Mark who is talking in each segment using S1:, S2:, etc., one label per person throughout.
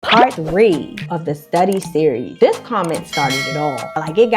S1: part 3 of the study series. This comment started it all. Like it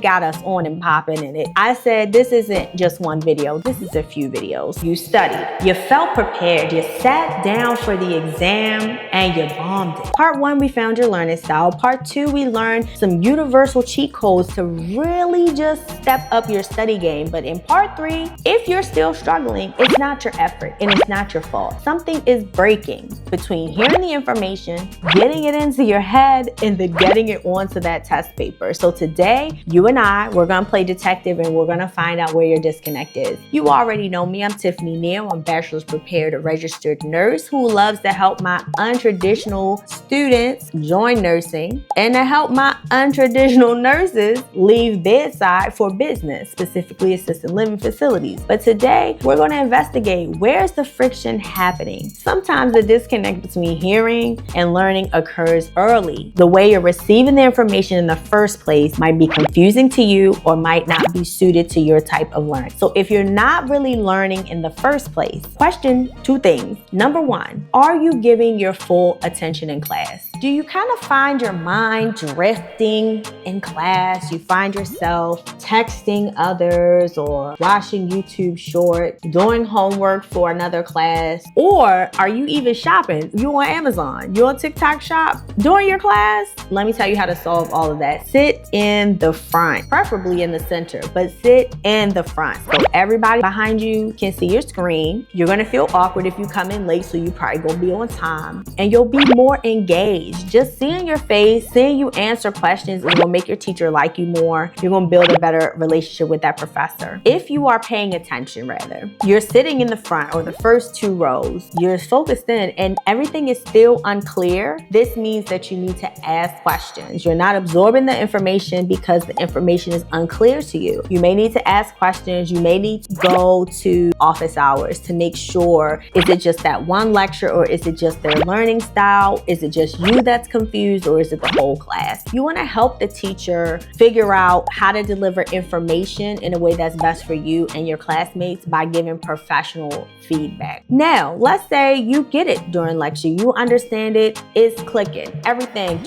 S1: got us on and popping in it. I said, this isn't just one video. This is a few videos. You studied, you felt prepared, you sat down for the exam, and you bombed it. Part 1, we found your learning style. Part 2, we learned some universal cheat codes to really just step up your study game. But in part 3, if you're still struggling, it's not your effort and it's not your fault. Something is breaking between hearing the information, getting it into your head, and then getting it onto that test paper. So today, you and we're gonna play detective and we're gonna find out where your disconnect is. You already know me, I'm Tiffany Neal. I'm bachelor's prepared registered nurse who loves to help my untraditional students join nursing and to help my untraditional nurses leave bedside for business, specifically assisted living facilities. But today, we're gonna investigate where's the friction happening. Sometimes the disconnect between hearing and learning occurs early. The way you're receiving the information in the first place might be confusing to you or might not be suited to your type of learning. So if you're not really learning in the first place, question 2 things. Number 1, are you giving your full attention in class? Do you kind of find your mind drifting in class? You find yourself texting others or watching YouTube shorts, doing homework for another class, or are you even shopping? You on Amazon, you on TikTok shop during your class? Let me tell you how to solve all of that. Sit in the front, preferably in the center, but sit in the front. So everybody behind you can see your screen. You're gonna feel awkward if you come in late, so you probably gonna be on time, and you'll be more engaged. Just seeing your face, seeing you answer questions is gonna make your teacher like you more. You're gonna build a better relationship with that professor. If you are paying attention, rather, you're sitting in the front or the first 2 rows, you're focused in and everything is still unclear. This means that you need to ask questions. You're not absorbing the information because the information is unclear to you. You may need to ask questions. You may need to go to office hours to make sure, is it just that one lecture or is it just their learning style? Is it just you that's confused or is it the whole class? You want to help the teacher figure out how to deliver information in a way that's best for you and your classmates by giving professional feedback. Now, let's say you get it during lecture, you understand it, it's clicking, everything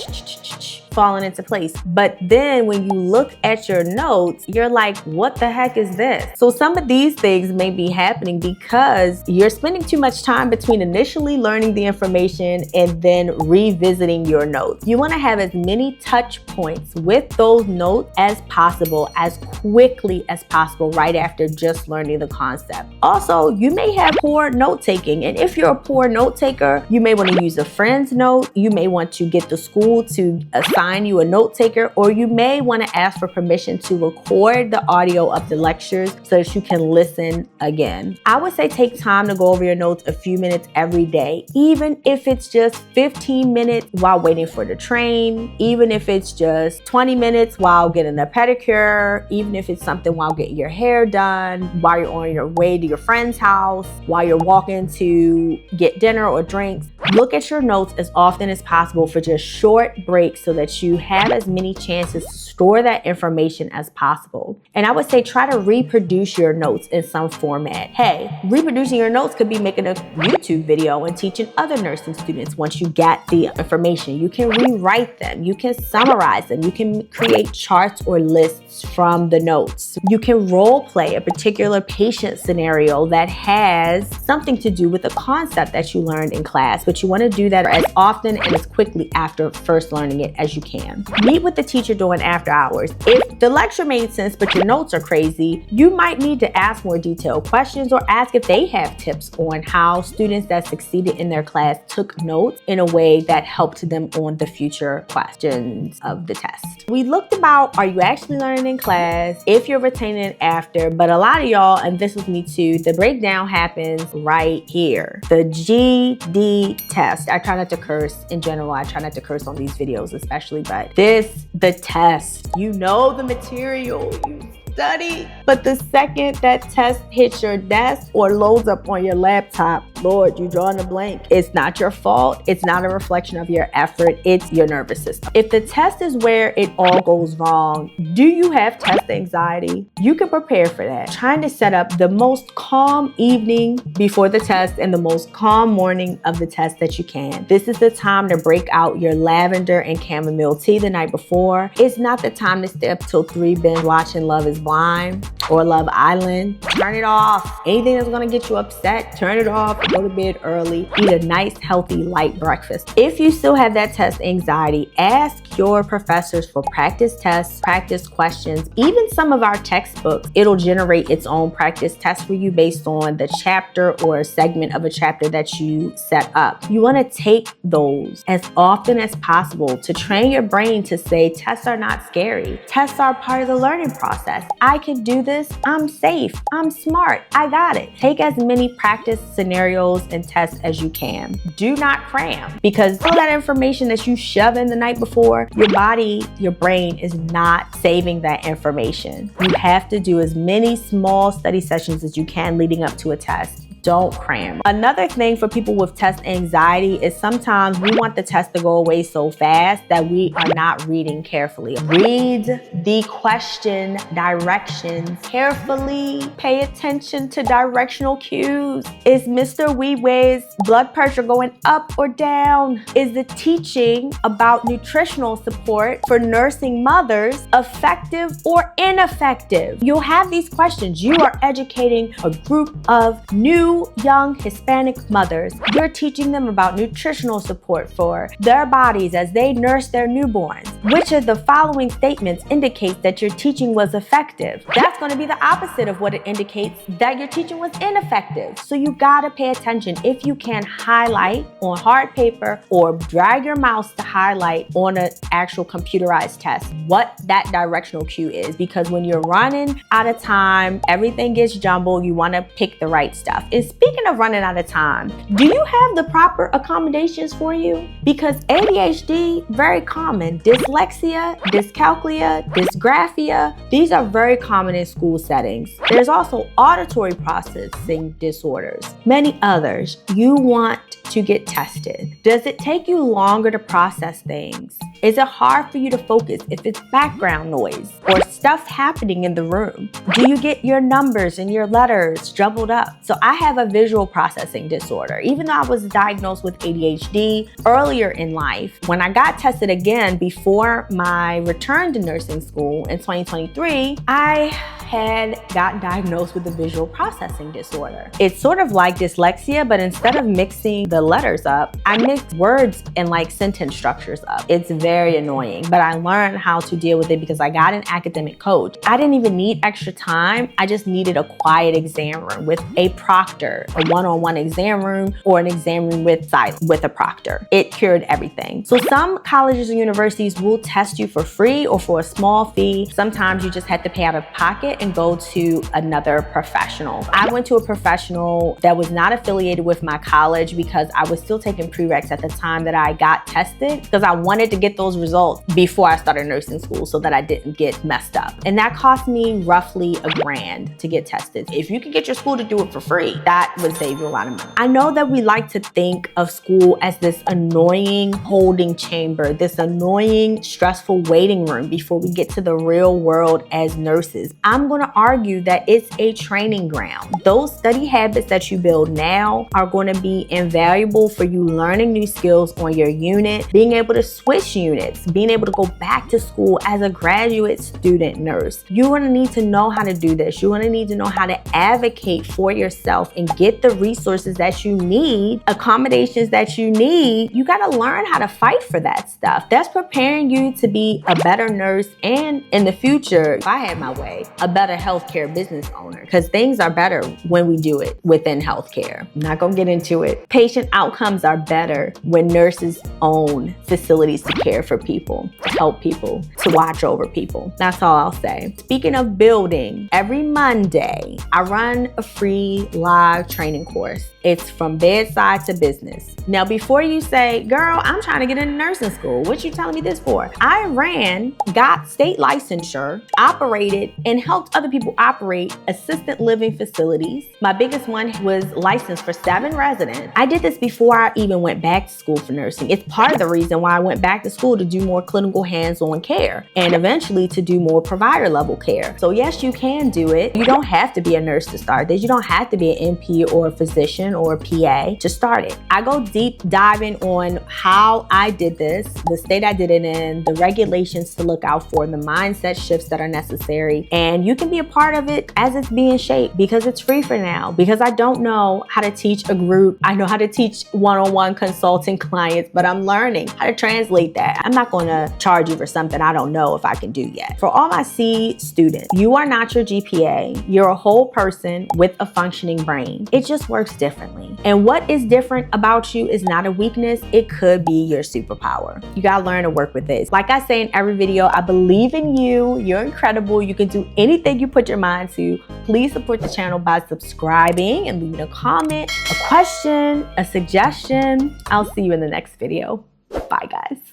S1: falling into place. But then when you look at your notes, you're like, what the heck is this? So some of these things may be happening because you're spending too much time between initially learning the information and then revisiting your notes. You want to have as many touch points with those notes as possible, as quickly as possible, right after just learning the concept. Also, you may have poor note taking. And if you're a poor note taker, you may want to use a friend's note. You may want to get the school to assign you a note taker, or you may want to ask for permission to record the audio of the lectures so that you can listen again. I would say take time to go over your notes a few minutes every day, even if it's just 15 minutes while waiting for the train, even if it's just 20 minutes while getting a pedicure, even if it's something while getting your hair done, while you're on your way to your friend's house, while you're walking to get dinner or drinks. Look at your notes as often as possible for just short breaks so that you have as many chances to store that information as possible. And I would say try to reproduce your notes in some format. Hey, reproducing your notes could be making a YouTube video and teaching other nursing students. Once you get the information, you can rewrite them, you can summarize them, you can create charts or lists from the notes. You can role play a particular patient scenario that has something to do with the concept that you learned in class, but you want to do that as often and as quickly after first learning it as you can. Meet with the teacher during after hours. If the lecture made sense but your notes are crazy, you might need to ask more detailed questions or ask if they have tips on how students that succeeded in their class took notes in a way that helped them on the future questions of the test. We looked about, are you actually learning in class, if you're retaining it after, but a lot of y'all, and this was me too, the breakdown happens right here. The GD test. I try not to curse in general. I try not to curse on these videos especially, but the test. You know the material, you study, but the second that test hits your desk or loads up on your laptop, Lord, you drawing a blank. It's not your fault. It's not a reflection of your effort. It's your nervous system. If the test is where it all goes wrong, do you have test anxiety? You can prepare for that. Trying to set up the most calm evening before the test and the most calm morning of the test that you can. This is the time to break out your lavender and chamomile tea the night before. It's not the time to stay up till 3 binge watching Love is Blind or Love Island. Turn it off. Anything that's gonna get you upset, turn it off. Go to bed early. Eat a nice, healthy, light breakfast. If you still have that test anxiety, ask your professors for practice tests, practice questions. Even some of our textbooks, it'll generate its own practice test for you based on the chapter or a segment of a chapter that you set up. You wanna take those as often as possible to train your brain to say, tests are not scary. Tests are part of the learning process. I can do this. I'm safe. I'm smart. I got it. Take as many practice scenarios and tests as you can. Do not cram, because all that information that you shove in the night before, your body, your brain is not saving that information. You have to do as many small study sessions as you can leading up to a test. Don't cram. Another thing for people with test anxiety is sometimes we want the test to go away so fast that we are not reading carefully. Read the question directions carefully. Pay attention to directional cues. Is Mr. Wee's blood pressure going up or down? Is the teaching about nutritional support for nursing mothers effective or ineffective? You'll have these questions. You are educating a group of new young Hispanic mothers. You're teaching them about nutritional support for their bodies as they nurse their newborns. Which of the following statements indicates that your teaching was effective? That's going to be the opposite of what it indicates that your teaching was ineffective. So you got to pay attention. If you can highlight on hard paper or drag your mouse to highlight on an actual computerized test what that directional cue is, because when you're running out of time, everything gets jumbled. You want to pick the right stuff. And speaking of running out of time, do you have the proper accommodations for you? Because ADHD, very common. Dyslexia, dyscalculia, dysgraphia, these are very common in school settings. There's also auditory processing disorders, many others. You want to get tested. Does it take you longer to process things? Is it hard for you to focus if it's background noise or stuff happening in the room? Do you get your numbers and your letters jumbled up? So I have a visual processing disorder. Even though I was diagnosed with ADHD earlier in life, when I got tested again before my return to nursing school in 2023, I had gotten diagnosed with a visual processing disorder. It's sort of like dyslexia, but instead of mixing the letters up, I mixed words and like sentence structures up. It's very annoying, but I learned how to deal with it because I got an academic coach. I didn't even need extra time. I just needed a quiet exam room with a proctor, a one-on-one exam room, or an exam room with a proctor. It cured everything. So some colleges and universities will test you for free or for a small fee. Sometimes you just have to pay out of pocket and go to another professional. I went to a professional that was not affiliated with my college because I was still taking prereqs at the time that I got tested, because I wanted to get those results before I started nursing school so that I didn't get messed up. And that cost me roughly $1,000 to get tested. If you could get your school to do it for free, that would save you a lot of money. I know that we like to think of school as this annoying holding chamber, this annoying, stressful waiting room before we get to the real world as nurses. I'm going to argue that it's a training ground. Those study habits that you build now are going to be invaluable for you learning new skills on your unit, being able to switch units, being able to go back to school as a graduate student nurse. You're going to need to know how to do this. You're going to need to know how to advocate for yourself and get the resources that you need, accommodations that you need. You got to learn how to fight for that stuff. That's preparing you to be a better nurse, and in the future, if I had my way, a better healthcare business owner, because things are better when we do it within healthcare. I'm not going to get into it. Patient outcomes are better when nurses own facilities to care for people, to help people, to watch over people. That's all I'll say. Speaking of building, every Monday, I run a free live training course. It's from bedside to business. Now, before you say, girl, I'm trying to get into nursing school, what you telling me this for? I got state licensure, operated, and helped other people operate assisted living facilities. My biggest one was licensed for 7 residents. I did this before I even went back to school for nursing. It's part of the reason why I went back to school, to do more clinical hands-on care and eventually to do more provider level care. So yes, you can do it. You don't have to be a nurse to start this. You don't have to be an NP or a physician or a PA to start it. I go deep diving on how I did this, the state I did it in, the regulations to look out for, the mindset shifts that are necessary. And you can be a part of it as it's being shaped, because it's free for now. Because I don't know how to teach a group. I know how to teach one-on-one consulting clients, but I'm learning how to translate that. I'm not going to charge you for something I don't know if I can do yet. For all my C students, you are not your GPA. You're a whole person with a functioning brain. It just works differently. And what is different about you is not a weakness. It could be your superpower. You gotta learn to work with this. Like I say in every video, I believe in you. You're incredible. You can do anything you put your mind to. Please support the channel by subscribing and leaving a comment, a question, a suggestion. I'll see you in the next video. Bye, guys.